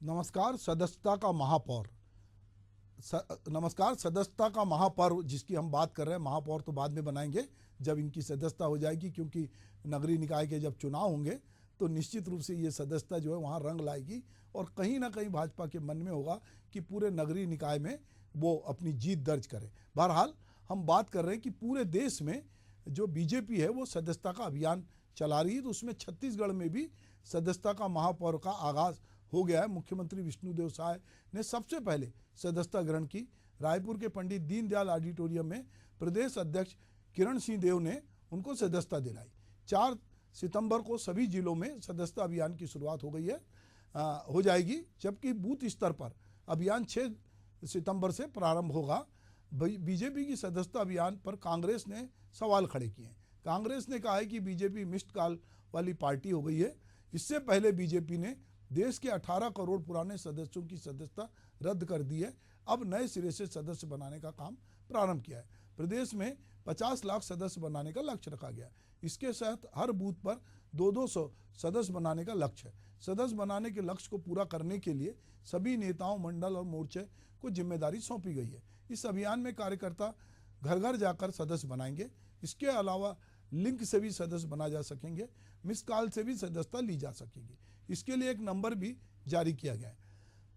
नमस्कार। सदस्यता का महापौर नमस्कार। सदस्यता का महापर्व जिसकी हम बात कर रहे हैं, महापौर तो बाद में बनाएंगे जब इनकी सदस्यता हो जाएगी, क्योंकि नगरीय निकाय के जब चुनाव होंगे तो निश्चित रूप से ये सदस्यता जो है वहाँ रंग लाएगी और कहीं ना कहीं भाजपा के मन में होगा कि पूरे नगरीय निकाय में वो अपनी जीत दर्ज करे। बहरहाल हम बात कर रहे हैं कि पूरे देश में जो बीजेपी है वो सदस्यता का अभियान चला रही है, तो उसमें छत्तीसगढ़ में भी सदस्यता का महापर्व का आगाज़ हो गया है। मुख्यमंत्री विष्णुदेव साय ने सबसे पहले सदस्यता ग्रहण की। रायपुर के पंडित दीनदयाल ऑडिटोरियम में प्रदेश अध्यक्ष किरण सिंह देव ने उनको सदस्यता दिलाई। 4 सितंबर को सभी जिलों में सदस्यता अभियान की शुरुआत हो गई है, हो जाएगी, जबकि बूथ स्तर पर अभियान 6 सितंबर से प्रारंभ होगा। बीजेपी की सदस्यता अभियान पर कांग्रेस ने सवाल खड़े किए हैं। कांग्रेस ने कहा है कि बीजेपी मिस्ड कॉल वाली पार्टी हो गई है। इससे पहले बीजेपी ने देश के 18 करोड़ पुराने सदस्यों की सदस्यता रद्द कर दी है। अब नए सिरे से सदस्य बनाने का काम प्रारंभ किया है। प्रदेश में 50 लाख सदस्य बनाने का लक्ष्य रखा गया है। इसके तहत हर बूथ पर 200 सदस्य बनाने का लक्ष्य है। सदस्य बनाने के लक्ष्य को पूरा करने के लिए सभी नेताओं, मंडल और मोर्चे को जिम्मेदारी सौंपी गई है। इस अभियान में कार्यकर्ता घर घर जाकर सदस्य बनाएंगे। इसके अलावा लिंक से भी सदस्य बना जा सकेंगे, मिस कॉल से भी सदस्यता ली जा सकेगी। इसके लिए एक नंबर भी जारी किया गया है।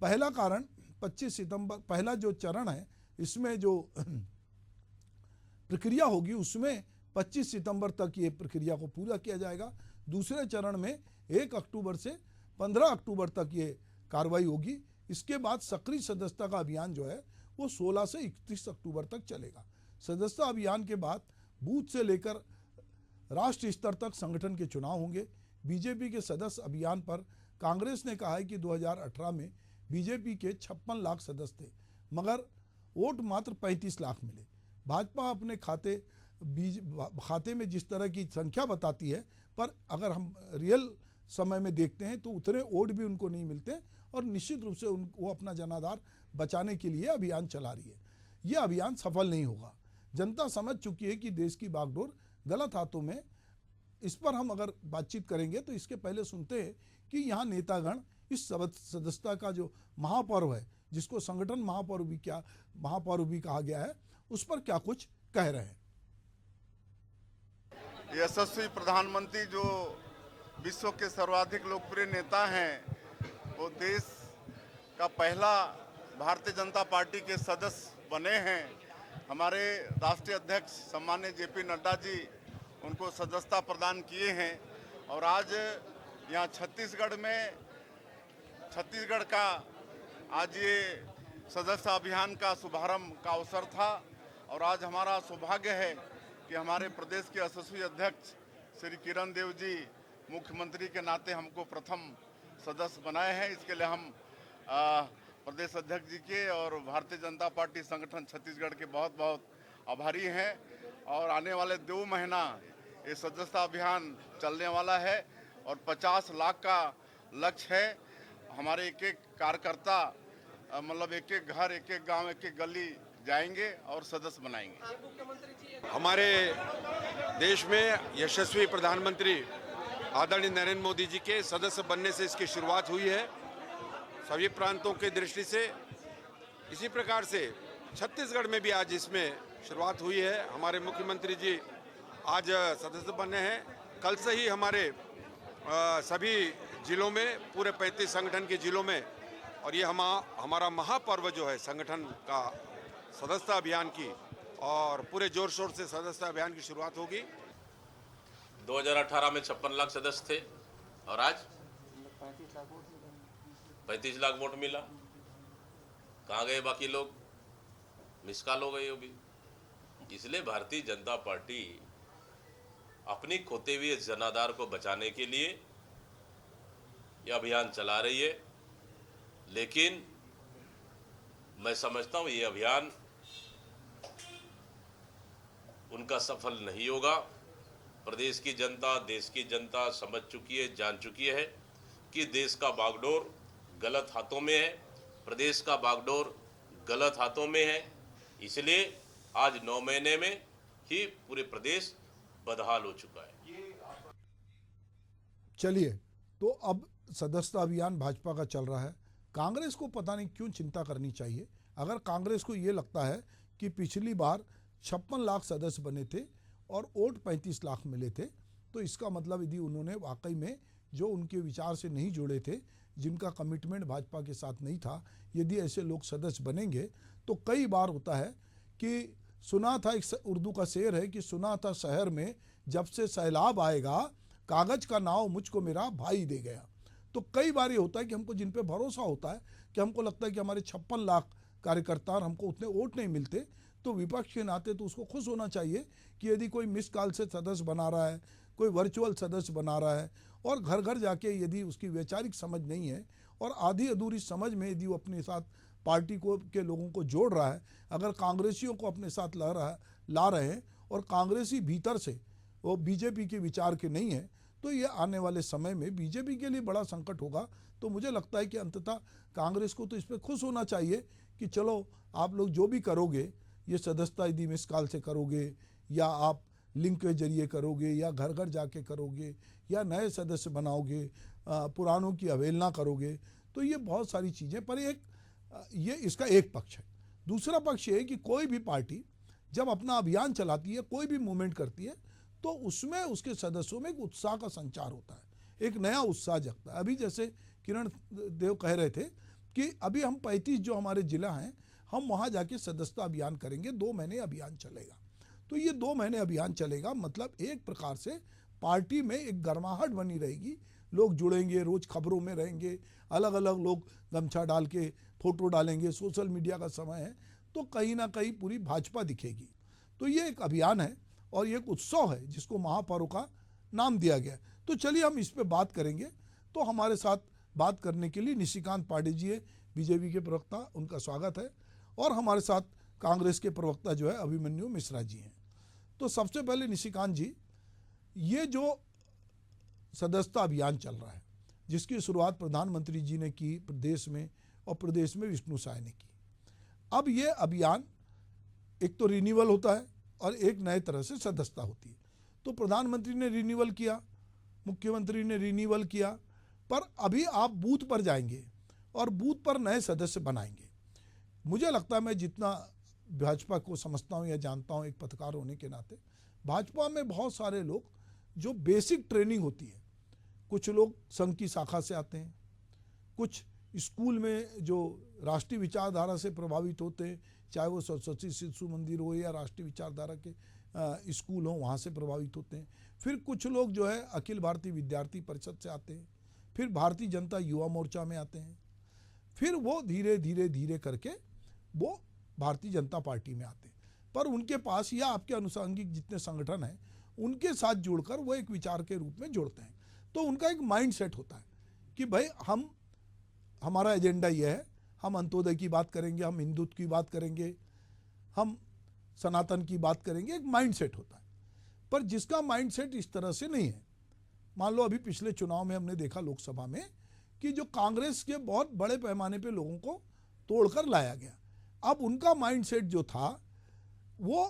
पहला कारण 25 सितंबर, पहला जो चरण है इसमें जो प्रक्रिया होगी उसमें 25 सितंबर तक ये प्रक्रिया को पूरा किया जाएगा। दूसरे चरण में 1 अक्टूबर से 15 अक्टूबर तक ये कार्रवाई होगी। इसके बाद सक्रिय सदस्यता का अभियान जो है वो 16 से 31 अक्टूबर तक चलेगा। सदस्यता अभियान के बाद बूथ से लेकर राष्ट्रीय स्तर तक संगठन के चुनाव होंगे। बीजेपी के सदस्य अभियान पर कांग्रेस ने कहा है कि 2018 में बीजेपी के 56 लाख सदस्य थे, मगर वोट मात्र 35 लाख मिले। भाजपा अपने खाते में जिस तरह की संख्या बताती है, पर अगर हम रियल समय में देखते हैं तो उतने वोट भी उनको नहीं मिलते और निश्चित रूप से वो अपना जनाधार बचाने के लिए अभियान चला रही है। यह अभियान सफल नहीं होगा। जनता समझ चुकी है कि देश की बागडोर गलत हाथों में। इस पर हम अगर बातचीत करेंगे तो इसके पहले सुनते हैं कि यहाँ नेतागण इस सदस्यता का जो महापर्व है, जिसको संगठन महापर्व भी कहा गया है, उस पर क्या कुछ कह रहे हैं। यशस्वी प्रधानमंत्री जो विश्व के सर्वाधिक लोकप्रिय नेता हैं, वो देश का पहला भारतीय जनता पार्टी के सदस्य बने हैं। हमारे राष्ट्रीय अध्यक्ष सम्माननीय जेपी नड्डा जी उनको सदस्यता प्रदान किए हैं और आज यहाँ छत्तीसगढ़ का आज ये सदस्यता अभियान का शुभारंभ का अवसर था और आज हमारा सौभाग्य है कि हमारे प्रदेश के यशस्वी अध्यक्ष श्री किरण देव जी मुख्यमंत्री के नाते हमको प्रथम सदस्य बनाए हैं। इसके लिए हम प्रदेश अध्यक्ष जी के और भारतीय जनता पार्टी संगठन छत्तीसगढ़ के बहुत बहुत आभारी हैं। और आने वाले 2 महीना ये सदस्यता अभियान चलने वाला है और 50 लाख का लक्ष्य है। हमारे एक एक कार्यकर्ता मतलब एक एक घर, एक एक गांव, एक एक गली जाएंगे और सदस्य बनाएंगे। हमारे देश में यशस्वी प्रधानमंत्री आदरणीय नरेंद्र मोदी जी के सदस्य बनने से इसकी शुरुआत हुई है सभी प्रांतों की दृष्टि से। इसी प्रकार से छत्तीसगढ़ में भी आज इसमें शुरुआत हुई है। हमारे मुख्यमंत्री जी आज सदस्य बने हैं। कल से ही हमारे सभी जिलों में, पूरे 35 संगठन के जिलों में, और ये हमारा महापर्व जो है संगठन का सदस्यता अभियान की, और पूरे जोर शोर से सदस्यता अभियान की शुरुआत होगी। 2018 में 56 लाख सदस्य थे और आज 35 लाख वोट मिला। कहाँ गए बाकी लोग? मिसकॉल हो गई होगी। इसलिए भारतीय जनता पार्टी अपनी खोते हुए जनाधार को बचाने के लिए यह अभियान चला रही है, लेकिन मैं समझता हूं ये अभियान उनका सफल नहीं होगा। प्रदेश की जनता, देश की जनता समझ चुकी है, जान चुकी है कि देश का बागडोर गलत हाथों में है, प्रदेश का बागडोर गलत हाथों में है। इसलिए आज 9 महीने में ही पूरे प्रदेश बदहाल हो चुका है। चलिए, तो अब सदस्यता अभियान भाजपा का चल रहा है। कांग्रेस को पता नहीं क्यों चिंता करनी चाहिए। अगर कांग्रेस को ये लगता है कि पिछली बार 56 लाख सदस्य बने थे और वोट 35 लाख मिले थे, तो इसका मतलब यदि उन्होंने वाकई में जो उनके विचार से नहीं जुड़े थे, जिनका कमिटमेंट भाजपा के साथ नहीं था, यदि ऐसे लोग सदस्य बनेंगे तो कई बार होता है कि सुना था, एक उर्दू का शेर है कि सुना था शहर में जब से सैलाब आएगा कागज का नाव मुझको मेरा भाई दे गया। तो कई बार ये होता है कि हमको जिन पे भरोसा होता है, कि हमको लगता है कि हमारे 56 लाख कार्यकर्ता और हमको उतने वोट नहीं मिलते, तो विपक्ष के नाते तो उसको खुश होना चाहिए कि यदि कोई मिस कॉल से सदस्य बना रहा है, कोई वर्चुअल सदस्य बना रहा है और घर घर जाके यदि उसकी वैचारिक समझ नहीं है और आधी अधूरी समझ में यदि वो अपने साथ पार्टी को के लोगों को जोड़ रहा है, अगर कांग्रेसियों को अपने साथ ला रहे हैं और कांग्रेसी भीतर से वो बीजेपी के विचार के नहीं है, तो ये आने वाले समय में बीजेपी के लिए बड़ा संकट होगा। तो मुझे लगता है कि अंततः कांग्रेस को तो इस पर खुश होना चाहिए कि चलो आप लोग जो भी करोगे, ये सदस्यता यदि मिस कॉल से करोगे या आप लिंक के जरिए करोगे या घर घर जाके करोगे या नए सदस्य बनाओगे, पुरानों की अवहेलना करोगे, तो ये बहुत सारी चीज़ें। पर ये इसका एक पक्ष है। दूसरा पक्ष ये है कि कोई भी पार्टी जब अपना अभियान चलाती है, कोई भी मूवमेंट करती है, तो उसमें उसके सदस्यों में एक उत्साह का संचार होता है, एक नया उत्साह जगता है। अभी जैसे किरण देव कह रहे थे कि अभी हम 35 जो हमारे जिला हैं, हम वहाँ जाके सदस्यता अभियान करेंगे, 2 महीने अभियान चलेगा। तो ये 2 महीने अभियान चलेगा, मतलब एक प्रकार से पार्टी में एक गर्माहट बनी रहेगी, लोग जुड़ेंगे, रोज खबरों में रहेंगे, अलग अलग लोग गमछा डाल के फोटो डालेंगे, सोशल मीडिया का समय है, तो कहीं ना कहीं पूरी भाजपा दिखेगी। तो ये एक अभियान है और ये एक उत्सव है जिसको महापर्व का नाम दिया गया। तो चलिए हम इस पे बात करेंगे। तो हमारे साथ बात करने के लिए निशिकांत पांडे जी है, बीजेपी के प्रवक्ता, उनका स्वागत है। और हमारे साथ कांग्रेस के प्रवक्ता जो है अभिमन्यु मिश्रा जी हैं। तो सबसे पहले निशिकांत जी, ये जो सदस्यता अभियान चल रहा है, जिसकी शुरुआत प्रधानमंत्री जी ने की प्रदेश में और प्रदेश में विष्णु साय ने की, अब ये अभियान एक तो रिन्यूअल होता है और एक नए तरह से सदस्यता होती है। तो प्रधानमंत्री ने रिन्यूअल किया, मुख्यमंत्री ने रिन्यूअल किया, पर अभी आप बूथ पर जाएंगे और बूथ पर नए सदस्य बनाएंगे। मुझे लगता है, मैं जितना भाजपा को समझता हूँ या जानता हूँ एक पत्रकार होने के नाते, भाजपा में बहुत सारे लोग जो बेसिक ट्रेनिंग होती है, कुछ लोग संघ की शाखा से आते हैं, कुछ स्कूल में जो राष्ट्रीय विचारधारा से प्रभावित होते हैं, चाहे वो सरस्वती शिशु मंदिर हो या राष्ट्रीय विचारधारा के स्कूल हो, वहाँ से प्रभावित होते हैं। फिर कुछ लोग जो है अखिल भारतीय विद्यार्थी परिषद से आते हैं, फिर भारतीय जनता युवा मोर्चा में आते हैं, फिर वो धीरे धीरे धीरे करके वो भारतीय जनता पार्टी में आते हैं। पर उनके पास या आपके अनुषंगिक जितने संगठन हैं उनके साथ जुड़कर वो एक विचार के रूप में जुड़ते हैं। तो उनका एक माइंड सेट होता है कि भाई हमारा एजेंडा ये है, हम अंत्योदय की बात करेंगे, हम हिंदुत्व की बात करेंगे, हम सनातन की बात करेंगे, एक माइंड सेट होता है। पर जिसका माइंड सेट इस तरह से नहीं है, मान लो अभी पिछले चुनाव में हमने देखा लोकसभा में कि जो कांग्रेस के बहुत बड़े पैमाने पे लोगों को तोड़कर लाया गया, अब उनका माइंड सेट जो था वो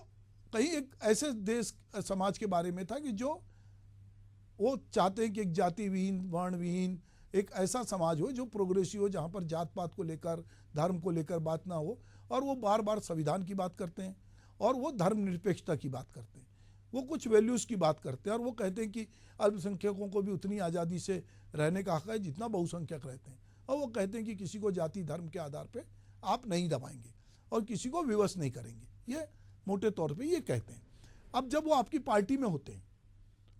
कहीं एक ऐसे देश समाज के बारे में था कि जो वो चाहते हैं कि एक जाति विहीन, वर्ण विहीन एक ऐसा समाज हो जो प्रोग्रेसिव हो, जहाँ पर जात पात को लेकर, धर्म को लेकर बात ना हो। और वो बार बार संविधान की बात करते हैं और वो धर्मनिरपेक्षता की बात करते हैं, वो कुछ वैल्यूज़ की बात करते हैं और वो कहते हैं कि अल्पसंख्यकों को भी उतनी आज़ादी से रहने का हक है जितना बहुसंख्यक रहते हैं। और वो कहते हैं कि किसी को जाति धर्म के आधार पर आप नहीं दबाएंगे और किसी को विवश नहीं करेंगे, ये मोटे तौर पे ये कहते हैं। अब जब वो आपकी पार्टी में होते हैं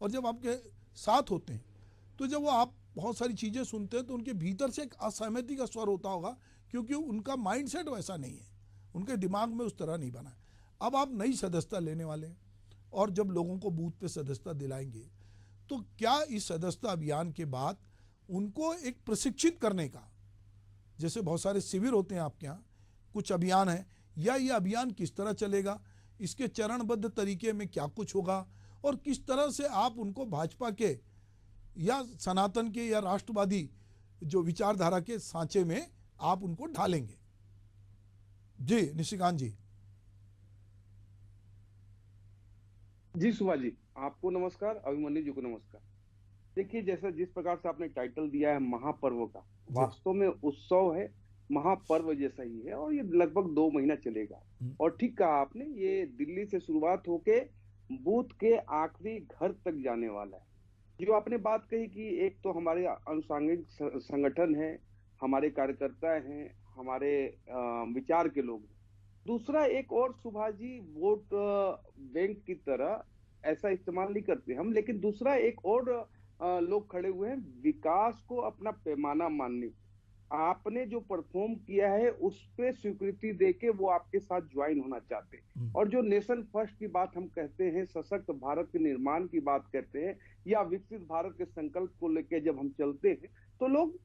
और जब आपके साथ होते हैं, तो जब वो आप बहुत सारी चीज़ें सुनते हैं तो उनके भीतर से एक असहमति का स्वर होता होगा, क्योंकि उनका माइंडसेट वैसा नहीं है, उनके दिमाग में उस तरह नहीं बना है। अब आप नई सदस्यता लेने वाले हैं और जब लोगों को बूथ पे सदस्यता दिलाएंगे, तो क्या इस सदस्यता अभियान के बाद उनको एक प्रशिक्षित करने का, जैसे बहुत सारे शिविर होते हैं आपके यहाँ, कुछ अभियान है, या ये अभियान किस तरह चलेगा, इसके चरणबद्ध तरीके में क्या कुछ होगा और किस तरह से आप उनको भाजपा के या सनातन के या राष्ट्रवादी जो विचारधारा के सांचे में आप उनको ढालेंगे? जी निशिकांत जी। जी सुभाष जी, आपको नमस्कार, अभिमन्यु जी को नमस्कार। देखिए, जैसा जिस प्रकार से आपने टाइटल दिया है महापर्व का, जी। वास्तव में उत्सव है, महापर्व जैसा ही है और ये लगभग 2 महीना चलेगा। हम्म, और ठीक कहा आपने, ये दिल्ली से शुरुआत होके बूथ के आखिरी घर तक जाने वाला है। जो आपने बात कही कि एक तो हमारे अनुसांगिक संगठन है, हमारे कार्यकर्ता हैं, हमारे विचार के लोग हैं। दूसरा एक और सुभाष जी, वोट बैंक की तरह ऐसा इस्तेमाल नहीं करते हम, लेकिन दूसरा एक और लोग खड़े हुए हैं विकास को अपना पैमाना मानने। आपने जो परफॉर्म किया है उस पे स्वीकृति देके वो आपके साथ ज्वाइन होना चाहते हैं। हम्म, और जो नेशन फर्स्ट की बात हम कहते हैं, सशक्त भारत के निर्माण की बात कहते हैं, या विकसित भारत के संकल्प को लेके जब हम चलते हैं, तो लोग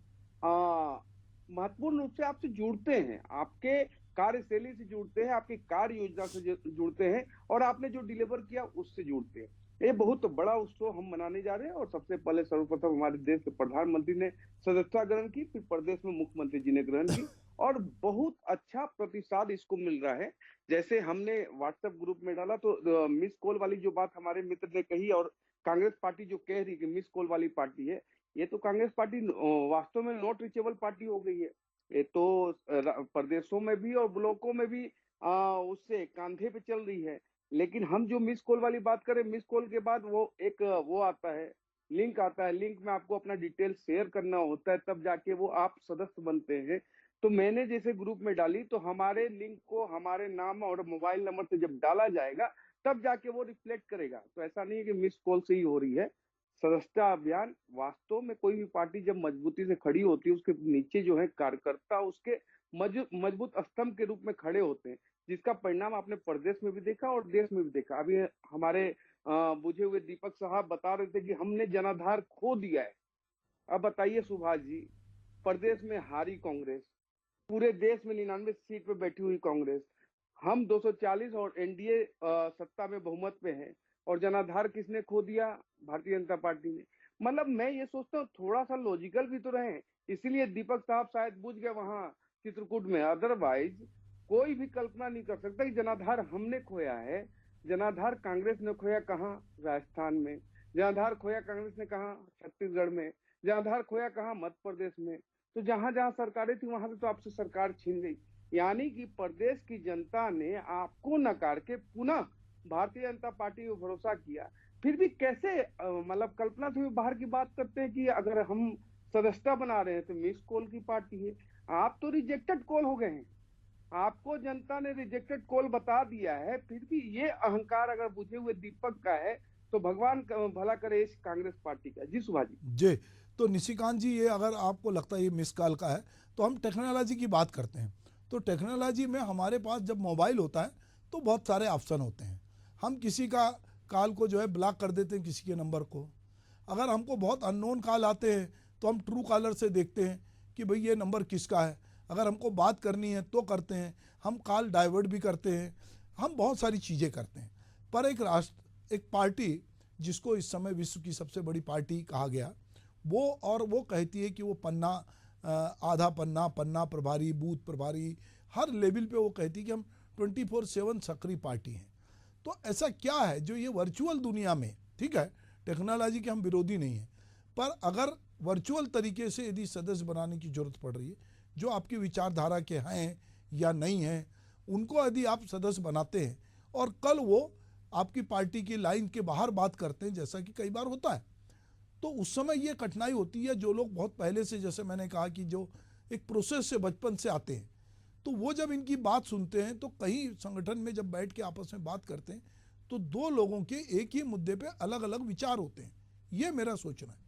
महत्वपूर्ण रूप से आपसे जुड़ते हैं, आपके कार्यशैली से जुड़ते हैं, आपकी कार्य योजना से जुड़ते हैं, और आपने जो डिलीवर किया उससे जुड़ते हैं। ये बहुत बड़ा उत्सव हम मनाने जा रहे हैं। और सबसे पहले सर्वप्रथम हमारे देश के प्रधानमंत्री ने सदस्यता ग्रहण की, फिर प्रदेश में मुख्यमंत्री जी ने ग्रहण की, और बहुत अच्छा प्रतिसाद इसको मिल रहा है। जैसे हमने व्हाट्सएप ग्रुप में डाला तो मिस कॉल वाली जो बात हमारे मित्र ने कही, और कांग्रेस पार्टी जो कह रही कि मिस कॉल वाली पार्टी है, ये तो कांग्रेस पार्टी वास्तव में नॉट रीचेबल पार्टी हो गई है। ये तो प्रदेशों में भी और ब्लॉकों में भी उससे कांधे पे चल रही है। लेकिन हम जो मिस कॉल वाली बात करें, मिस कॉल के बाद वो एक वो आता है, लिंक आता है, लिंक में आपको अपना डिटेल शेयर करना होता है, तब जाके वो आप सदस्य बनते हैं। तो मैंने जैसे ग्रुप में डाली, तो हमारे लिंक को हमारे नाम और मोबाइल नंबर से जब डाला जाएगा, तब जाके वो रिफ्लेक्ट करेगा। तो ऐसा नहीं है कि मिस कॉल से ही हो रही है सदस्यता अभियान। वास्तव में कोई भी पार्टी जब मजबूती से खड़ी होती है, उसके नीचे जो है कार्यकर्ता उसके मजबूत स्तंभ के रूप में खड़े होते हैं, जिसका परिणाम आपने प्रदेश में भी देखा और देश में भी देखा। अभी हमारे बुझे हुए दीपक साहब बता रहे थे कि हमने जनाधार खो दिया है। अब बताइए सुभाष जी, प्रदेश में हारी कांग्रेस, पूरे देश में 99 सीट पे बैठी हुई कांग्रेस, हम 240 और एनडीए सत्ता में बहुमत पे है, और जनाधार किसने खो दिया? भारतीय जनता पार्टी ने। मतलब मैं ये सोचता हूँ थोड़ा सा लॉजिकल भी तो रहे, इसीलिए दीपक साहब शायद बुझ गए वहां चित्रकूट में। अदरवाइज कोई भी कल्पना नहीं कर सकता कि जनाधार हमने खोया है। जनाधार कांग्रेस ने खोया कहाँ? राजस्थान में। जनाधार खोया कांग्रेस ने कहाँ? छत्तीसगढ़ में। जनाधार खोया कहाँ? मध्य प्रदेश में। तो जहां जहां सरकारें थी वहां से तो आपसे सरकार छीन गई। यानी कि प्रदेश की जनता ने आपको नकार के पुनः भारतीय जनता पार्टी को भरोसा किया। फिर भी कैसे मतलब कल्पना से भी बाहर की बात करते हैं कि अगर हम सदस्यता बना रहे हैं तो मिस कॉल की पार्टी है। आप तो रिजेक्टेड कॉल हो गए हैं, आपको जनता ने रिजेक्टेड कॉल बता दिया है। फिर भी ये अहंकार अगर बुझे हुए दीपक का है, तो भगवान भला करे इस कांग्रेस पार्टी का। जी सुभाष जी। जी। तो निशिकांत जी, ये अगर आपको लगता है ये मिस कॉल का है, तो हम टेक्नोलॉजी की बात करते हैं। तो टेक्नोलॉजी में हमारे पास जब मोबाइल होता है तो बहुत सारे ऑप्शन होते हैं। हम किसी का कॉल को जो है ब्लॉक कर देते हैं, किसी के नंबर को। अगर हमको बहुत अननोन कॉल आते हैं तो हम ट्रू कॉलर से देखते हैं कि भाई ये नंबर किसका है। अगर हमको बात करनी है तो करते हैं, हम कॉल डाइवर्ट भी करते हैं, हम बहुत सारी चीज़ें करते हैं। पर एक पार्टी जिसको इस समय विश्व की सबसे बड़ी पार्टी कहा गया, वो कहती है कि वो पन्ना, आधा पन्ना, पन्ना प्रभारी, बूथ प्रभारी, हर लेवल पे वो कहती है कि हम 24/7 सक्रिय पार्टी हैं। तो ऐसा क्या है जो ये वर्चुअल दुनिया में, ठीक है, टेक्नोलॉजी के हम विरोधी नहीं हैं, पर अगर वर्चुअल तरीके से यदि सदस्य बनाने की जरूरत पड़ रही है, जो आपकी विचारधारा के हैं या नहीं हैं, उनको यदि आप सदस्य बनाते हैं और कल वो आपकी पार्टी की लाइन के बाहर बात करते हैं, जैसा कि कई बार होता है, तो उस समय ये कठिनाई होती है। जो लोग बहुत पहले से, जैसे मैंने कहा कि जो एक प्रोसेस से बचपन से आते हैं, तो वो जब इनकी बात सुनते हैं, तो कहीं संगठन में जब बैठ के आपस में बात करते हैं, तो दो लोगों के एक ही मुद्दे पे अलग अलग विचार होते हैं। ये मेरा सोचना है।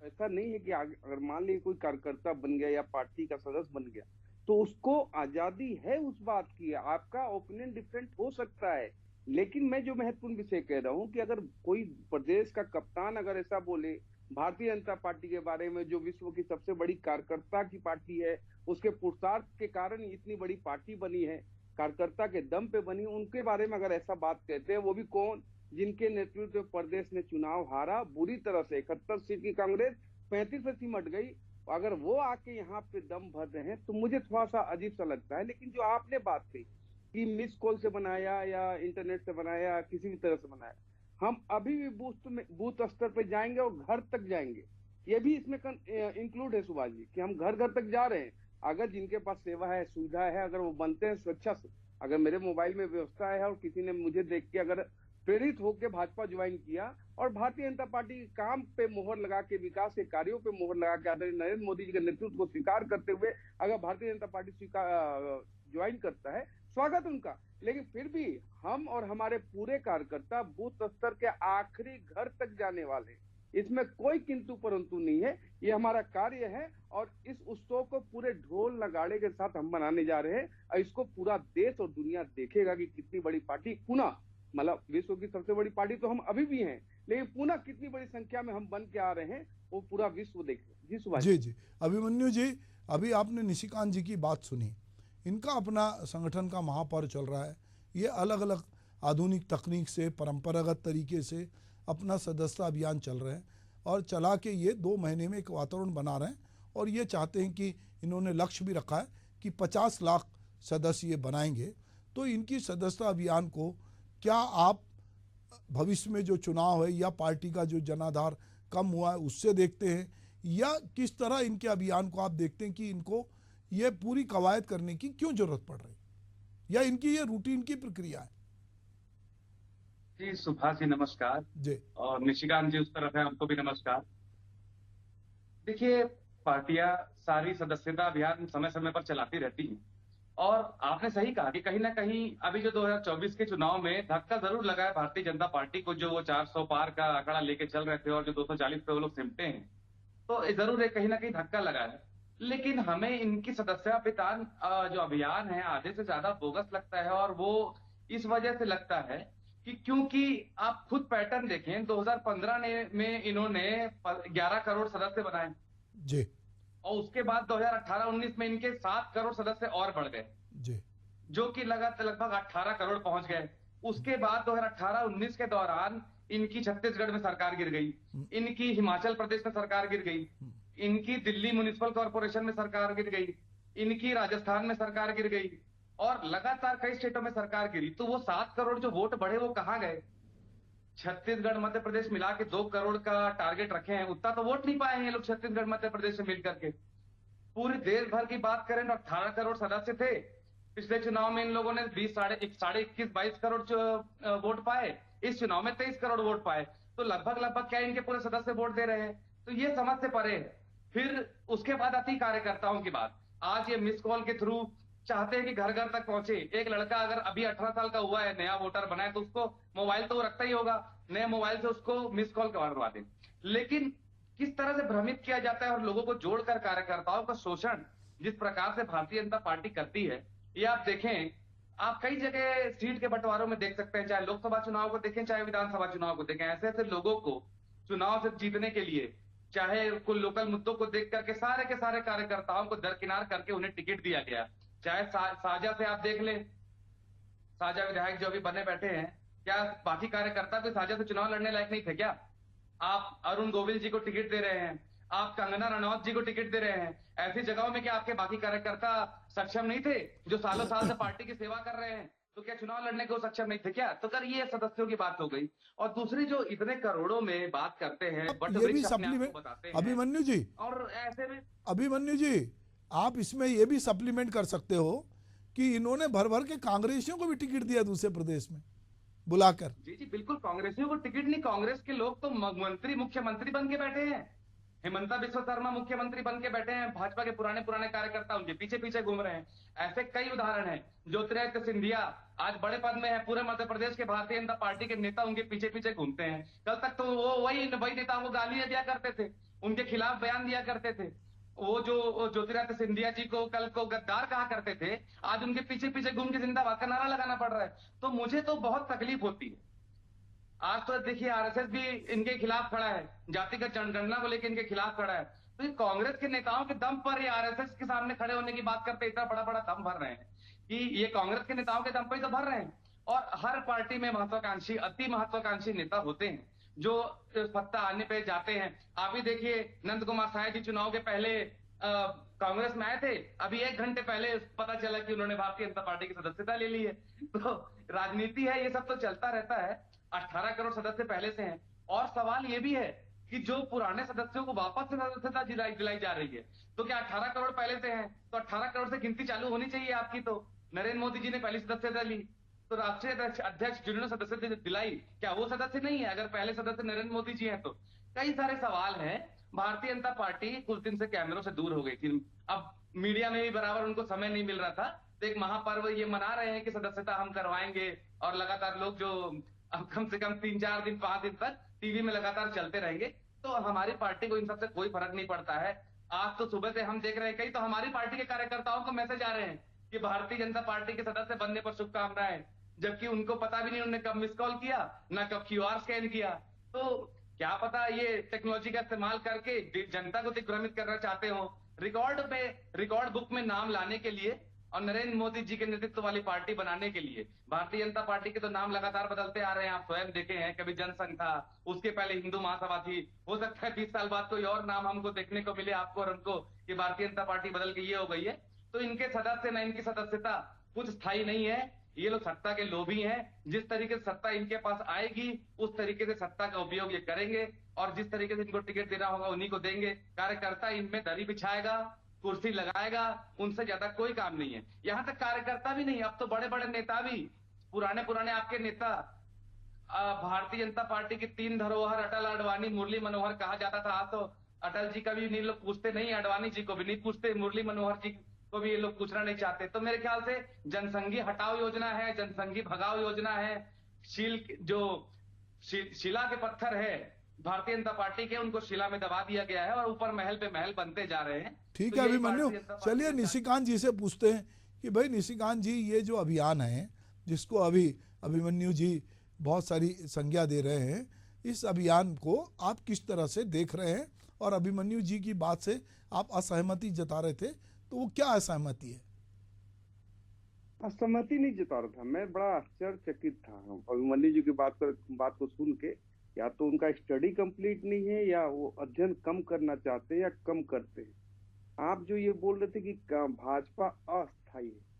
ऐसा नहीं है कि अगर मान लीजिए कोई कार्यकर्ता बन गया या पार्टी का सदस्य बन गया, तो उसको आजादी है उस बात की। आपका ओपिनियन डिफरेंट हो सकता है, लेकिन मैं जो महत्वपूर्ण विषय कह रहा हूँ कि अगर कोई प्रदेश का कप्तान अगर ऐसा बोले भारतीय जनता पार्टी के बारे में, जो विश्व की सबसे बड़ी कार्यकर्ता की पार्टी है, उसके पुरुषार्थ के कारण इतनी बड़ी पार्टी बनी है, कार्यकर्ता के दम पे बनी, उनके बारे में अगर ऐसा बात कहते हैं, वो भी कौन? जिनके नेतृत्व में प्रदेश ने चुनाव हारा बुरी तरह से। 71 सीट की कांग्रेस 35 से सिमट गई। अगर वो आके यहाँ पे दम भर रहे हैं तो मुझे थोड़ा सा अजीब सा लगता है। लेकिन जो आपने बात कही कि मिस कॉल से बनाया या इंटरनेट से बनाया या किसी भी तरह से बनाया। हम अभी भी बूथ स्तर पे जाएंगे और घर तक जाएंगे। ये भी इसमें इंक्लूड है सुभाष जी, कि हम घर घर तक जा रहे हैं। अगर जिनके पास सेवा है, सुविधा है, अगर वो बनते हैं स्वेच्छा से, अगर मेरे मोबाइल में व्यवस्था है और किसी ने मुझे देख के अगर प्रेरित होकर भाजपा ज्वाइन किया और भारतीय जनता पार्टी के काम पे मोहर लगा के, विकास के कार्यों पे मोहर लगा के, आदरणीय नरेंद्र मोदी जी के नेतृत्व को स्वीकार करते हुए अगर भारतीय जनता पार्टी स्वीकार ज्वाइन करता है, स्वागत उनका। लेकिन फिर भी हम और हमारे पूरे कार्यकर्ता बूथ स्तर के आखिरी घर तक जाने वाले, इसमें कोई किंतु परंतु नहीं है। ये हमारा कार्य है और इस उत्सव को पूरे ढोल नगाड़े के साथ हम मनाने जा रहे हैं और इसको पूरा देश और दुनिया देखेगा कि कितनी बड़ी पार्टी पुनः, मतलब विश्व की सबसे बड़ी पार्टी तो हम अभी भी हैं, लेकिन पुनः कितनी बड़ी संख्या में हम बन के आ रहे हैं वो पूरा विश्व देखेगा। जी सुभाष जी। अभिमन्यु जी, अभी आपने निशिकांत जी की बात सुनी। इनका अपना संगठन का महापर्व चल रहा है। ये अलग अलग आधुनिक तकनीक से, परंपरागत तरीके से अपना सदस्यता अभियान चल रहे हैं और चला के ये 2 महीने में एक वातावरण बना रहे हैं और ये चाहते हैं कि इन्होंने लक्ष्य भी रखा है कि 50 लाख सदस्य ये बनाएंगे। तो इनकी सदस्यता अभियान को क्या आप भविष्य में जो चुनाव है या पार्टी का जो जनाधार कम हुआ है उससे देखते हैं, या किस तरह इनके अभियान को आप देखते हैं कि इनको ये पूरी कवायद करने की क्यों जरूरत पड़ रही, या इनकी ये रूटीन की प्रक्रिया है? जी सुभाष जी नमस्कार जी। और निशिकांत जी उस तरफ है, आपको भी नमस्कार। देखिए, पार्टियां सारी सदस्यता अभियान समय समय पर चलाती रहती हैं और आपने सही कहा कि कहीं ना कहीं अभी जो 2024 के चुनाव में धक्का जरूर लगा है भारतीय जनता पार्टी को, जो वो 400 पार का आंकड़ा लेके चल रहे थे और जो 240 पे वो लोग सिमटे हैं, तो जरूर कहीं ना कहीं धक्का लगा है। लेकिन हमें इनकी सदस्यता जो अभियान है आधे से ज्यादा बोगस लगता है और वो इस वजह से लगता है कि क्योंकि आप खुद पैटर्न देखें, 2015 में इन्होंने 11 करोड़ सदस्य बनाए जी, और उसके बाद 2018-19 में इनके 7 करोड़ सदस्य और बढ़ गए जी, जो कि लगभग 18 करोड़ पहुंच गए। उसके बाद 2018-19 के दौरान इनकी छत्तीसगढ़ में सरकार गिर गई, इनकी हिमाचल प्रदेश में सरकार गिर गई, इनकी दिल्ली म्युनिसिपल कॉर्पोरेशन में सरकार गिर गई, इनकी राजस्थान में सरकार गिर गई और लगातार कई स्टेटों में सरकार गिरी। तो वो 7 करोड़ जो वोट बढ़े वो कहाँ गए? छत्तीसगढ़ मध्य प्रदेश मिला के 2 करोड़ का टारगेट रखे हैं, उतना तो वोट नहीं पाए हैं ये लोग छत्तीसगढ़ मध्य प्रदेश से मिलकर के। पूरे देश भर की बात करें तो 18 करोड़ सदस्य थे। पिछले चुनाव में इन लोगों ने 21-22 करोड़ वोट पाए, इस चुनाव में 23 करोड़ वोट पाए। तो लगभग क्या इनके पूरे सदस्य वोट दे रहे हैं? तो ये समझ से परे है। फिर उसके बाद आती कार्यकर्ताओं की बात। आज ये मिस कॉल के थ्रू चाहते हैं कि घर घर तक पहुंचे। एक लड़का अगर अभी 18 साल का हुआ है, नया वोटर बना है, तो उसको मोबाइल तो वो रखता ही होगा, नए मोबाइल से उसको मिस कॉल करवा दें। लेकिन किस तरह से भ्रमित किया जाता है और लोगों को जोड़कर कार्यकर्ताओं का शोषण जिस प्रकार से भारतीय जनता पार्टी करती है, ये आप देखें, आप कई जगह सीट के बंटवारों में देख सकते हैं, चाहे लोकसभा चुनाव को देखें चाहे विधानसभा चुनाव को देखें। ऐसे ऐसे लोगों को चुनाव से जीतने के लिए, चाहे कुछ लोकल मुद्दों को देख करके सारे के सारे कार्यकर्ताओं को दरकिनार करके उन्हें टिकट दिया गया। चाहे साझा से आप देख लें, साझा विधायक जो अभी बने बैठे हैं, क्या बाकी कार्यकर्ता भी साझा से चुनाव लड़ने लायक नहीं थे क्या? आप अरुण गोविल जी को टिकट दे रहे हैं, आप कंगना रनौत जी को टिकट दे रहे हैं। ऐसी जगहों में क्या आपके बाकी कार्यकर्ता सक्षम नहीं थे जो सालों साल से पार्टी की सेवा कर रहे हैं? तो क्या चुनाव लड़ने को सक्षम नहीं थे क्या? तो अगर ये सदस्यों की बात हो गई। और दूसरी जो इतने करोड़ों में बात करते हैं, ये भी सप्लीमेंट, अभिमन्यु जी, और ऐसे में अभिमन्यु जी, आप इसमें ये भी सप्लीमेंट कर सकते हो कि इन्होंने भर भर के कांग्रेसियों को भी टिकट दिया दूसरे प्रदेश में बुलाकर। जी बिल्कुल, कांग्रेसियों को टिकट नहीं, कांग्रेस के लोग तो मंत्री मुख्यमंत्री बन के बैठे हैं। हेमंता बिस्वा शर्मा मुख्यमंत्री बन के बैठे हैं, भाजपा के पुराने कार्यकर्ता उनके पीछे पीछे घूम रहे हैं। ऐसे कई उदाहरण हैं। ज्योतिरादित्य सिंधिया आज बड़े पद में है, पूरे मध्य प्रदेश के भारतीय जनता पार्टी के नेता उनके पीछे पीछे घूमते हैं। कल तक तो वो वही नेताओं को गालियां दिया करते थे, उनके खिलाफ बयान दिया करते थे। वो जो ज्योतिरादित्य सिंधिया जी को कल को गद्दार कहा करते थे, आज उनके पीछे पीछे घूम के जिंदाबाद का नारा लगाना पड़ रहा है। तो मुझे तो बहुत तकलीफ होती है। आज तो देखिए आरएसएस भी इनके खिलाफ खड़ा है, जातिगत जनगणना को लेकर इनके खिलाफ खड़ा है। तो ये कांग्रेस के नेताओं के दम पर ये आरएसएस के सामने खड़े होने की बात करते इतना बड़ा बड़ा दम भर रहे हैं कि ये कांग्रेस के नेताओं के दम पर ही तो भर रहे हैं। और हर पार्टी में महत्वाकांक्षी, अति महत्वाकांक्षी नेता होते हैं जो सत्ता आने पे जाते हैं। आप ही देखिए, नंद कुमार साय जी चुनाव के पहले कांग्रेस में आए थे, अभी 1 घंटे पहले पता चला कि उन्होंने भारतीय जनता पार्टी की सदस्यता ले ली है। तो राजनीति है, ये सब तो चलता रहता है। 18 करोड़ सदस्य पहले से हैं। और सवाल ये भी है कि जो पुराने सदस्यों को वापस से सदस्यता दिलाई जा रही है, तो क्या 18 करोड़ पहले से हैं, तो 18 करोड़ से गिनती चालू होनी चाहिए आपकी। तो नरेंद्र मोदी जी ने पहली सदस्यता ली, तो राष्ट्रीय अध्यक्ष जिन्होंने सदस्यता दिलाई, क्या वो सदस्य नहीं है? अगर पहले सदस्य नरेंद्र मोदी जी हैं तो कई सारे सवाल हैं। भारतीय जनता पार्टी कुछ दिन से कैमरों से दूर हो गई थी, अब मीडिया में भी बराबर उनको समय नहीं मिल रहा था। तो एक महापर्व ये मना रहे हैं कि सदस्यता हम करवाएंगे, और लगातार लोग जो अब कम से कम 3-4 दिन 5 दिन तक टीवी में लगातार चलते रहेंगे। तो हमारी पार्टी को इन सबसे कोई फर्क नहीं पड़ता है। आज तो सुबह से हम देख रहे हैं, कई तो हमारी पार्टी के कार्यकर्ताओं को मैसेज आ रहे हैं कि भारतीय जनता पार्टी के सदस्य बनने पर शुभकामनाएं, जबकि उनको पता भी नहीं उन्होंने कब मिस कॉल किया, ना कब QR स्कैन किया। तो क्या पता ये टेक्नोलॉजी का इस्तेमाल करके जनता को दिग्भ्रमित करना चाहते हो, रिकॉर्ड बुक में नाम लाने के लिए और नरेंद्र मोदी जी के नेतृत्व वाली पार्टी बनाने के लिए। भारतीय जनता पार्टी के तो नाम लगातार बदलते आ रहे हैं, आप स्वयं देखे हैं। कभी जनसंघ था, उसके पहले हिंदू महासभा थी। हो सकता है 20 साल बाद कोई और नाम हमको देखने को मिले, आपको और हमको, कि भारतीय जनता पार्टी बदल के ये हो गई है। तो इनके सदस्य न इनकी सदस्यता कुछ स्थायी नहीं है। ये लोग सत्ता के लोभी हैं। जिस तरीके से सत्ता इनके पास आएगी उस तरीके से सत्ता का उपयोग ये करेंगे, और जिस तरीके से इनको टिकट देना होगा उन्हीं को देंगे। कार्यकर्ता इनमें दरी बिछाएगा, कुर्सी लगाएगा, उनसे ज्यादा कोई काम नहीं है। यहां तक कार्यकर्ता भी नहीं, अब तो बड़े बड़े नेता भी, पुराने आपके नेता, भारतीय जनता पार्टी की 3 धरोहर अटल, अडवाणी, मुरली मनोहर कहा जाता था। आज तो अटल जी का भी नहीं लोग पूछते, नहीं अडवाणी जी को भी नहीं पूछते, मुरली मनोहर जी को भी ये लोग पूछना नहीं चाहते। तो मेरे ख्याल से जनसंघी हटाओ योजना है, जनसंघी भगाओ योजना है। शिला के पत्थर है भारतीय जनता पार्टी के, उनको शिला में दबा दिया गया है और ऊपर महल पे महल बनते जा रहे हैं। ठीक तो है यही अभिमन्यु, भारतीय जनता पार्टी चलिए का- निशिकांत जी से पूछते हैं कि भाई निशिकांत जी, ये जो अभियान है जिसको अभी अभिमन्यु जी बहुत सारी संज्ञा दे रहे हैं, इस अभियान को आप किस तरह से देख रहे हैं? और अभिमन्यु जी की बात से आप असहमति जता रहे थे, तो वो क्या असहमति है? असहमति नहीं जता रहा था, मैं बड़ा आश्चर्यचकित था अभिमन्यु जी की बात को सुन के। या तो उनका स्टडी कंप्लीट नहीं है, या वो अध्ययन कम करना चाहते हैं, या कम करते हैं। आप जो ये बोल रहे थे कि भाजपा अस्थायी है,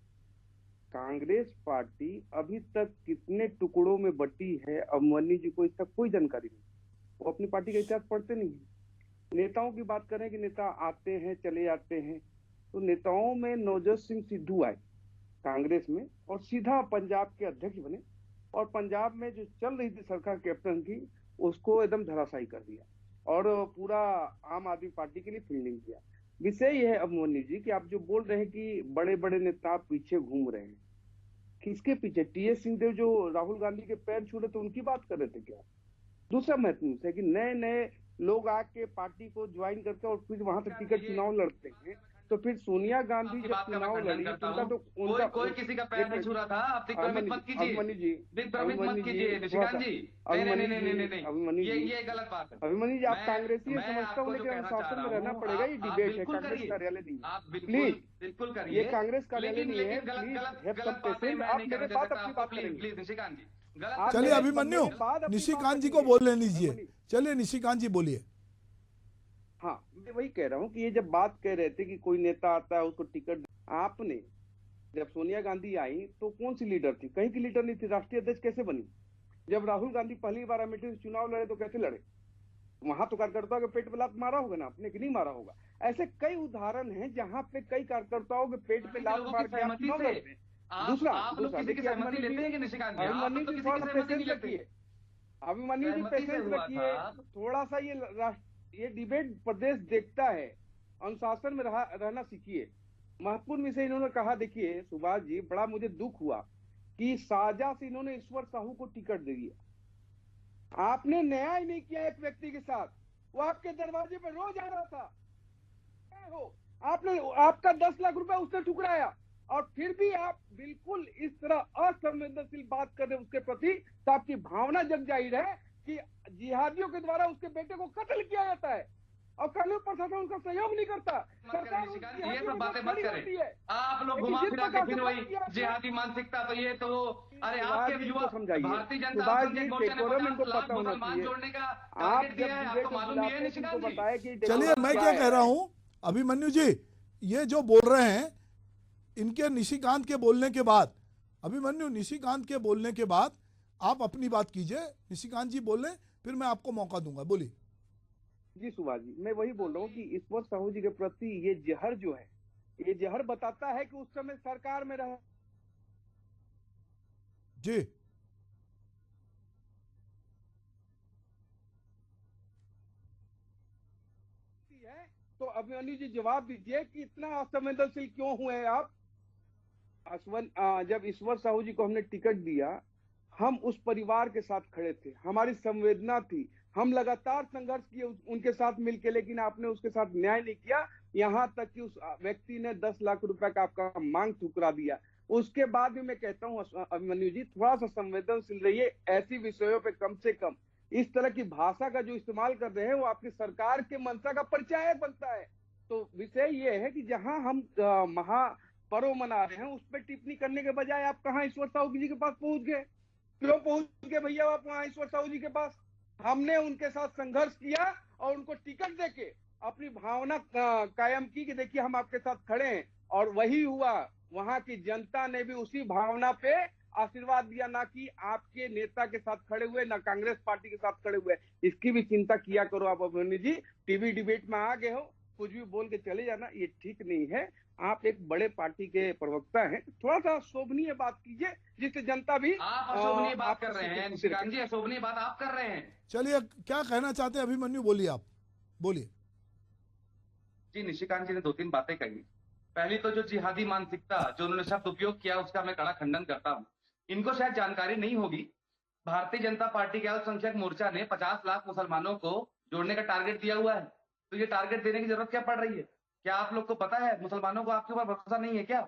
कांग्रेस पार्टी अभी तक कितने टुकड़ों में बटी है अभिमन्यु जी को इसका कोई जानकारी नहीं। वो अपनी पार्टी का इतिहास पढ़ते नहीं है। नेताओं की बात करें कि नेता आते हैं चले जाते हैं, तो नेताओं में नवजोत सिंह सिद्धू आए कांग्रेस में और सीधा पंजाब के अध्यक्ष बने, और पंजाब में जो चल रही थी सरकार कैप्टन की, उसको एकदम धराशायी कर दिया और पूरा आम आदमी पार्टी के लिए फील्डिंग किया। विषय यह है अभिमन्यु जी कि आप जो बोल रहे हैं कि बड़े बड़े नेता पीछे घूम रहे हैं, किसके पीछे? TS सिंहदेव जो राहुल गांधी के पैर छू रहे थे, उनकी बात कर रहे थे क्या? दूसरा महत्वपूर्ण है कि नए नए लोग आके पार्टी को ज्वाइन करके और फिर वहां से टिकट चुनाव लड़ते हैं। तो फिर सोनिया गांधी आपकी जब बात का मैं चुनाव खंडन लड़ी करता उनका हूं। तो उनका कोई किसी का पैर नहीं छू रहा था। आप दिग्भ्रमित मत कीजिए, अभिमन्यु जी, दिग्भ्रमित मत अभिमन्यु कीजिए जी, निशिकांत जी। नहीं, अभिमन्यु जी, ये गलत बात है। अभिमन्यु जी, आप मैं- कांग्रेसी मैं समझता आपको हूँ, जो लेकिन कहना अनुशासन चाह में रहा रहना हूं, पड़ेगा। ये आप डिबेट है, बिल्कुल कांग्रेस करिए। कार्यालय नहीं है। आप प्लीज, बिल्कुल करिए। ये कांग्रेस कार्यालय नहीं है। लेकिन गलत प्लीज गलत हैव गलत सम बातें पेशेंस। मैं आप नहीं मेरे करना बाद चाहता अपनी आपको। बात करेंगे। प्लीज निशिकांत जी, आप गलत चलिए मेरे- अभिमन्यु, मेरे बाद अपनी निशिकांत बात जी को करिए। बोलने दीजिए। अभिमन्यु, चलिए निशिकांत जी बोलिए। हाँ, मैं वही कह रहा हूँ कि ये जब बात कह रहे थे कि कोई नेता आता है उसको टिकट, आपने जब सोनिया गांधी आई तो कौन सी लीडर थी? कहीं की लीडर नहीं थी। राष्ट्रीय अध्यक्ष कैसे बनी? जब राहुल गांधी पहली बार अमेठी से चुनाव लड़े तो कैसे लड़े? वहां तो कार्यकर्ताओं के पेट पे लात मारा होगा ना आपने, कि नहीं मारा होगा? ऐसे कई उदाहरण हैं जहां पे कई कार्यकर्ताओं के पेट पे लात लोगों मार की के आप सहमति चुनाव से लड़ते हैं। दूसरा आप लोग किसी की देखिए सहमति अभिमन्यु लेते हैं जी, कि निशिकांत जी? आप अभिमन्यु तो जी किसी थोड़ा की सा सहमति पेशेंस नहीं लेते। रखिए। अभिमन्यु जी सहमति से पेशेंस हुआ रखिए। था। थोड़ा सा ये डिबेट प्रदेश देखता है, अनुशासन में रहना सीखिए। महत्वपूर्ण विषय इन्होंने कहा। देखिए सुभाष जी, बड़ा मुझे दुख हुआ कि साजा से इन्होंने ईश्वर साहू को टिकट दे दिया। आपने न्याय नहीं किया एक व्यक्ति के साथ, वो आपके दरवाजे पर रोज आ रहा था। हो आपने, आपका 10 लाख रुपए उसने ठुकराया, और फिर भी आप बिल्कुल इस तरह असंवेदनशील बात कर रहे हैं उसके प्रति। तो आपकी भावना जग जाहिर है कि जिहादियों के द्वारा उसके बेटे को कत्ल किया जाता है और कानून प्रशासन उनका सहयोग नहीं करता। सरकार उन निशिकांत, जिहादियों ये के सब साथ बातें मत खड़ी करें। होती है। आप लोग लेकिन घुमा जिस फिरा के प्रकार फिर से वही बात किया आपने- जिहादी मानसिकता, तो ये तो अरे सुभाष आपके जी युवा, को समझाइए। भारतीय जनता सुभाष संघ जी, मोर्चा ने डेकोरम इनको 50 लाख पता होना मुसलमान चाहिए। जोड़ने का आप टारगेट जब दिया है, डिबेट आपको में मालूम नहीं है बुलाते हैं, निशिकांत इनको जी? बताया कि चलिए मैं क्या कह रहा हूँ अभिमन्यु जी, ये जो बोल रहे हैं, इनके निशिकांत के बोलने के बाद, अभिमन्यु निशिकांत के बोलने के बाद आप अपनी बात कीजिए। निशिकांत जी बोल लें, फिर मैं आपको मौका दूंगा, बोलिए। जी सुभाष जी, मैं वही बोल रहा हूँ कि ईश्वर साहू जी के प्रति ये जहर जो है, ये जहर बताता है कि उस समय सरकार में रहे जी है। तो अभिमन्यु जी जवाब दीजिए कि इतना असंवेदनशील क्यों हुए आप। जब ईश्वर साहू जी को हमने टिकट दिया, हम उस परिवार के साथ खड़े थे, हमारी संवेदना थी, हम लगातार संघर्ष किए उनके साथ मिलकर, लेकिन आपने उसके साथ न्याय नहीं किया। यहाँ तक कि उस व्यक्ति ने 10 लाख रुपए का आपका मांग ठुकरा दिया। उसके बाद भी मैं कहता हूँ अभिमन्यु जी, थोड़ा सा संवेदनशील रहिए। ऐसी विषयों पे कम से कम इस तरह की भाषा का जो इस्तेमाल कर रहे हैं वो आपकी सरकार के मंशा का परिचायक बनता है। तो विषय ये है कि जहां हम महापर्व मना रहे हैं उस पर टिप्पणी करने के बजाय आप कहाँ ईश्वर साहू जी के पास पहुंच गए? क्यों पहुंच गए भैया आप वहां ईश्वर साहू जी के पास? हमने उनके साथ संघर्ष किया और उनको टिकट देके अपनी भावना कायम की कि देखिए हम आपके साथ खड़े हैं, और वही हुआ। वहां की जनता ने भी उसी भावना पे आशीर्वाद दिया, ना कि आपके नेता के साथ खड़े हुए, ना कांग्रेस पार्टी के साथ खड़े हुए। इसकी भी चिंता किया करो आप अभिमन्यु जी। टीवी डिबेट में आ गए हो, कुछ भी बोल के चले जाना, ये ठीक नहीं है। आप एक बड़े पार्टी के प्रवक्ता हैं, थोड़ा सा शोभनीय बात कीजिए जिससे जनता भी आप अशोभनीय बात कर रहे हैं निशिकांत जी, अशोभनीय बात आप कर रहे हैं। चलिए, क्या कहना चाहते हैं अभिमन्यु, बोलिए, आप बोलिए। जी, निशिकांत जी ने 2-3 बातें कही। पहली तो जो जिहादी मानसिकता जो उन्होंने शब्द उपयोग किया, उसका मैं कड़ा खंडन करता हूं। इनको शायद जानकारी नहीं होगी, भारतीय जनता पार्टी के अल्पसंख्यक मोर्चा ने 50 लाख मुसलमानों को जोड़ने का टारगेट दिया हुआ है। तो ये टारगेट देने की जरूरत क्या पड़ रही है? क्या आप लोग को पता है मुसलमानों को आपके ऊपर भरोसा नहीं है क्या?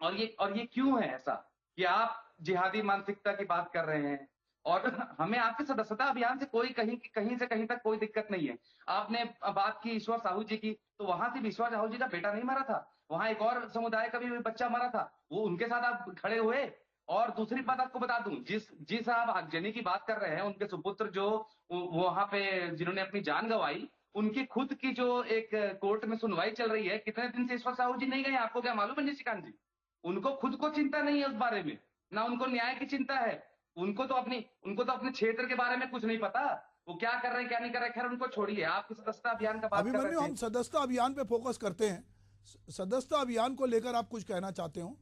और ये क्यों है ऐसा कि आप जिहादी मानसिकता की बात कर रहे हैं? और हमें आपके सदस्यता अभियान से कोई कहीं से कहीं तक कोई दिक्कत नहीं है। आपने बात की ईश्वर साहू जी की, तो वहां से भी ईश्वर साहू जी का बेटा नहीं मरा था, वहां एक और समुदाय का भी बच्चा मरा था, वो उनके साथ आप खड़े हुए। और दूसरी बात आपको बता दूं, जिस आप हकजनी की बात कर रहे हैं, उनके सुपुत्र जो वहां पे जिन्होंने अपनी जान गंवाई, उनकी खुद की जो एक कोर्ट में सुनवाई चल रही है, कितने दिन से ईश्वर साहू जी नहीं गए, आपको क्या मालूम है निशिकांत जी? उनको खुद को चिंता नहीं है उस बारे में, ना उनको न्याय की चिंता है। उनको तो अपने क्षेत्र के बारे में कुछ नहीं पता, वो क्या कर रहे हैं क्या नहीं कर रहे हैं। खैर उनको छोड़िए, आप सदस्यता अभियान का बात कर रहे अभिमन्यु, हम थे। सदस्यता अभियान पे फोकस करते हैं। सदस्यता अभियान को लेकर आप कुछ कहना चाहते हो?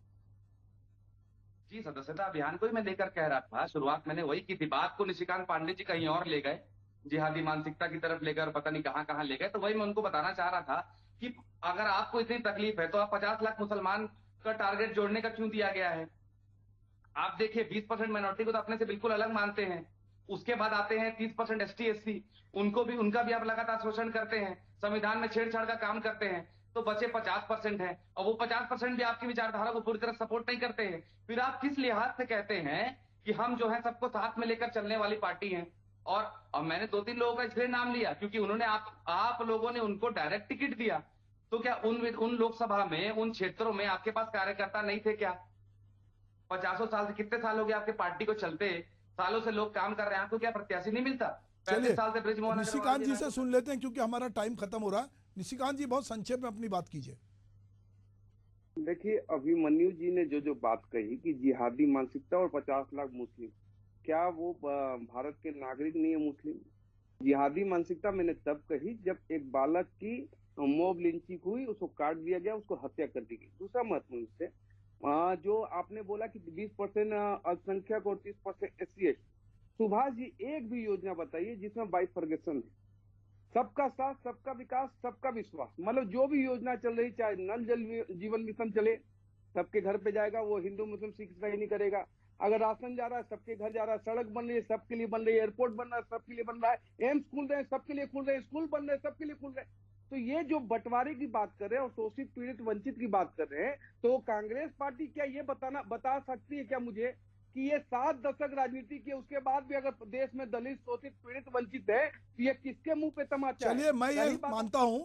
जी, सदस्यता अभियान को ही मैं लेकर कह रहा था, शुरुआत मैंने वही की थी। बात को निशिकांत पांडे जी कहीं और ले गए, जिहादी मानसिकता की तरफ लेकर पता नहीं कहां कहां ले गए। तो वही मैं उनको बताना चाह रहा था कि अगर आपको इतनी तकलीफ है तो आप 50 लाख मुसलमान का टारगेट जोड़ने का क्यों दिया गया है? आप देखिए 20% माइनॉरिटी को तो अपने से बिल्कुल अलग मानते हैं, उसके बाद आते हैं 30% ST SC, उनका भी आप लगातार शोषण करते हैं, संविधान में छेड़छाड़ का काम करते हैं। तो बचे 50% हैं, और वो 50% भी आपकी विचारधारा को पूरी तरह सपोर्ट नहीं करते हैं। फिर आप किस लिहाज से कहते हैं कि हम जो है सबको साथ में लेकर चलने वाली पार्टी हैं? और मैंने 2-3 लोगों का इसलिए नाम लिया क्योंकि उन्होंने आप लोगों ने उनको डायरेक्ट टिकट दिया। तो क्या उन लोकसभा में, उन क्षेत्रों में आपके पास कार्यकर्ता नहीं थे क्या? 50 साल से, कितने साल हो गए आपके पार्टी को चलते, सालों से लोग काम कर रहे हैं, आपको क्या प्रत्याशी नहीं मिलता? 35 साल से ब्रिजमोहन निशिकांत जी से सुन लेते हैं क्योंकि हमारा टाइम खत्म हो रहा है। निशिकांत जी, बहुत संक्षेप में अपनी बात कीजिए। देखिए, अभिमन्यु जी ने जो बात कही कि जिहादी मानसिकता और 50 लाख मुस्लिम, क्या वो भारत के नागरिक नहीं है मुस्लिम? जिहादी मानसिकता मैंने तब कही जब एक बालक की मॉब लिंचिंग हुई, उसको काट दिया गया, उसको हत्या कर दी गई। दूसरा महत्वपूर्ण से जो आपने बोला कि 20% अल्पसंख्यक और 30% SC ST, सुभाष जी एक भी योजना बताइए जिसमें बाइफर्गेशन है, सबका साथ, सबका विकास, सबका विश्वास। मतलब जो भी योजना चल रही, चाहे नल जल जीवन मिशन चले, सबके घर पे जाएगा, वो हिंदू मुस्लिम सिख ईसाई नहीं करेगा। अगर राशन जा रहा है, सबके घर जा रहा है, सड़क बन रही है, सबके लिए बन रही है, एयरपोर्ट बन रहा है, सबके लिए बन रहा है, एम्स खुल रहे हैं, सबके लिए खुल रहे हैं, स्कूल बन रहे हैं, सबके लिए खुल रहे हैं। तो ये जो बंटवारे की बात कर रहे हैं और शोषित पीड़ित वंचित की बात कर रहे हैं, तो कांग्रेस पार्टी क्या ये बता सकती है क्या मुझे कि ये 7 दशक राजनीति की, उसके बाद भी अगर देश में दलित, शोषित, पीड़ित, वंचित है, तो ये किसके मुंह पे तमाचा है? चलिए, मैं ये मानता हूं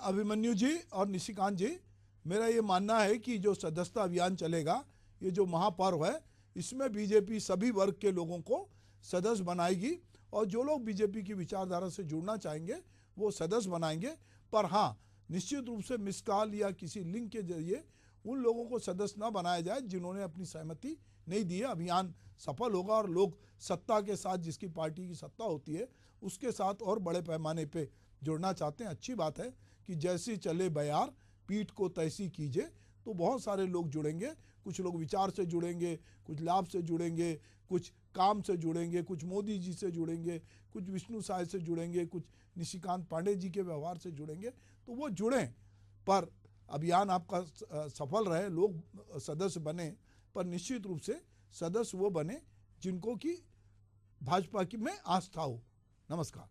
अभिमन्यु जी और निशिकांत जी, मेरा ये मानना है कि जो सदस्यता अभियान चलेगा, ये जो महापर्व है, इसमें बीजेपी सभी वर्ग के लोगों को सदस्य बनाएगी, और जो लोग बीजेपी की विचारधारा से जुड़ना चाहेंगे वो सदस्य बनाएंगे। पर हाँ, निश्चित रूप से मिस कॉल या किसी लिंक के जरिए उन लोगों को सदस्य न बनाया जाए जिन्होंने अपनी सहमति नहीं दी है। अभियान सफल होगा और लोग सत्ता के साथ, जिसकी पार्टी की सत्ता होती है उसके साथ और बड़े पैमाने पे जुड़ना चाहते हैं। अच्छी बात है कि जैसी चले बयार पीठ को तैसी कीजिए, तो बहुत सारे लोग जुड़ेंगे। कुछ लोग विचार से जुड़ेंगे, कुछ लाभ से जुड़ेंगे, कुछ काम से जुड़ेंगे, कुछ मोदी जी से जुड़ेंगे, कुछ विष्णु साय से जुड़ेंगे, कुछ निशिकांत पांडे जी के व्यवहार से जुड़ेंगे। तो वो जुड़ें, पर अभियान आपका सफल रहे, लोग सदस्य बने, पर निश्चित रूप से सदस्य वो बने जिनको कि भाजपा की में आस्था हो। नमस्कार।